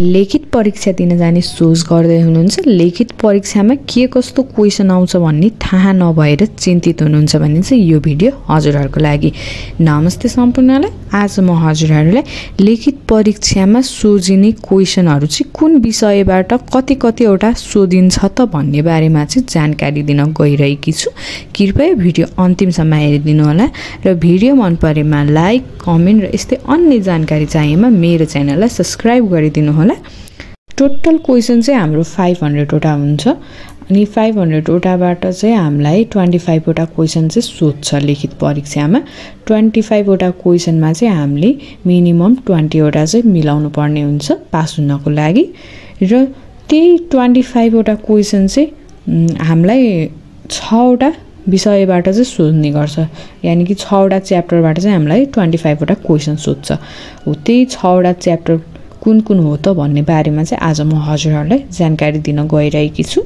लिखित परीक्षा दिन जाने सोच गर्दै हुनुहुन्छ, लिखित परीक्षामा के कस्तो क्वेशन आउँछ भन्ने थाहा नभएर चिन्तित हुनुहुन्छ भने चाहिँ यो भिडियो हजुरहरूको लागि। नमस्ते सम्पूर्णलाई। आज म हजुरहरूलाई लिखित परीक्षामा सोधिने क्वेशनहरू चाहिँ कुन विषयबाट कतिवटा सोधिन्छ त भन्ने बारेमा चाहिँ जानकारी दिन गइरहेकी छु। कृपया भिडियो अन्तिमसम्म हेरिदिनु होला र भिडियो मन परेमा लाइक, कमेन्ट र यस्तै अन्य जानकारी चाहिएमा मेरो च्यानललाई सब्स्क्राइब गरिदिनु होला। टोटल क्वेशन चाहिँ हाम्रो 500 वटा हुन्छ अनि 500 वटाबाट चाहिँ हामीलाई 25 वटा क्वेशन चाहिँ सोध्छ लिखित परीक्षामा। 25 वटा क्वेशनमा चाहिँ हामीले मिनिमम 20 वटा चाहिँ मिलाउनु पर्ने हुन्छ पास हुनको लागि र त्यही 25 वटा क्वेशन चाहिँ हामीलाई 6 वटा विषयबाट चाहिँ सोध्ने गर्छ। यानी कि 6 वटा च्याप्टरबाट चाहिँ हामीलाई 25 वटा क्वेशन सोध्छ। हो त्यही 6 वटा च्याप्टर कुन हो त भन्ने बारेमा चाहिँ आज म हजुरहरूलाई जानकारी दिन गइरहेकी छु।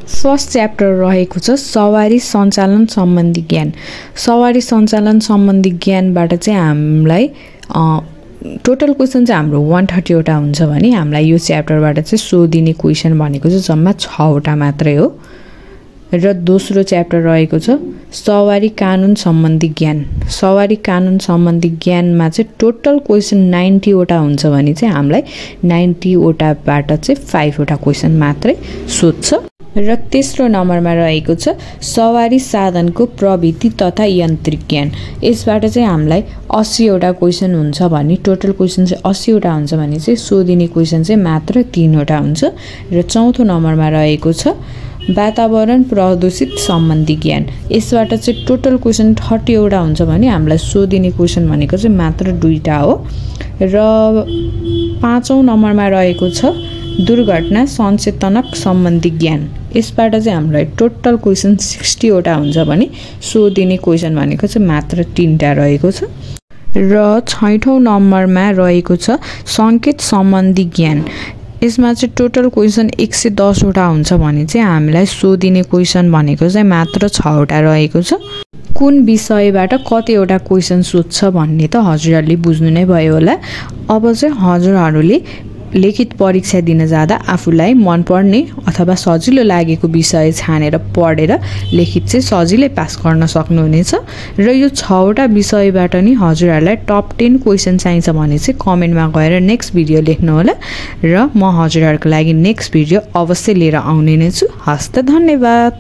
फर्स्ट च्याप्टर रहेको छ सवारी सञ्चालन सम्बन्धी ज्ञान। सवारी सञ्चालन सम्बन्धी ज्ञानबाट चाहिँ हामीलाई टोटल क्वेशन चाहिँ हाम्रो 130 वटा हुन्छ भने हामीलाई यो च्याप्टरबाट चाहिँ सोधिने क्वेशन भनेको चाहिँ जम्मा 6 वटा मात्रै हो। र दोस्रो च्याप्टर रहेको छ सवारी कानुन सम्बन्धी ज्ञान। सवारी कानुन सम्बन्धी ज्ञानमा चाहिँ टोटल क्वेशन 90 वटा हुन्छ भने चाहिँ हामीलाई 90 वटाबाट चाहिँ 5 वटा क्वेशन मात्रै सोध्छ। र तेस्रो नम्बरमा रहेको छ सवारी साधनको प्रविधि तथा यान्त्रिक ज्ञान। यसबाट चाहिँ हामीलाई 80 वटा क्वेशन हुन्छ भने टोटल क्वेशन चाहिँ 80 वटा हुन्छ भने चाहिँ सोधिने क्वेशन चाहिँ मात्र 3 वटा हुन्छ। र चौथो नम्बरमा रहेको छ वातावरण प्रदूषित सम्बन्धी ज्ञान। यसबाट चाहिँ टोटल क्वेशन 30 वटा हुन्छ भने हामीलाई सोधिने क्वेशन भनेको चाहिँ मात्र 2टा हो। र पाँचौं नम्बरमा रहेको छ दुर्घटना सचेतनक सम्बन्धी ज्ञान। यसबाट चाहिँ हामीलाई टोटल क्वेशन 60 वटा हुन्छ भने सोधिने क्वेशन भनेको चाहिँ मात्र 3टा रहेको छ। र छैठौं नम्बरमा रहेको छ सङ्केत सम्बन्धी ज्ञान। यसमा चाहिँ टोटल क्वेशन 110 वटा हुन्छ भने चाहिँ हामीलाई सोधिने क्वेशन भनेको चाहिँ मात्र 6 वटा रहेको छ। कुन विषयबाट कतिवटा क्वेशन सोध्छ भन्ने त हजुरहरूले बुझ्नु नै भयो होला। अब चाहिँ हजुरहरूले लिखित परीक्षा दिन जाँदा आफूलाई मनपर्ने अथवा सजिलो लागेको विषय छानेर पढेर लिखित चाहिँ सजिलै पास गर्न सक्नुहुनेछ। र यो 6 वटा विषयबाट नि हजुरहरूलाई टप 10 क्वेशन चाहिन्छ भने चाहिँ कमेन्टमा गएर नेक्स्ट भिडियो लेख्नु होला र म हजुरहरूको लागि नेक्स्ट भिडियो अवश्य लिएर आउने नै छु। हस्त धन्यवाद।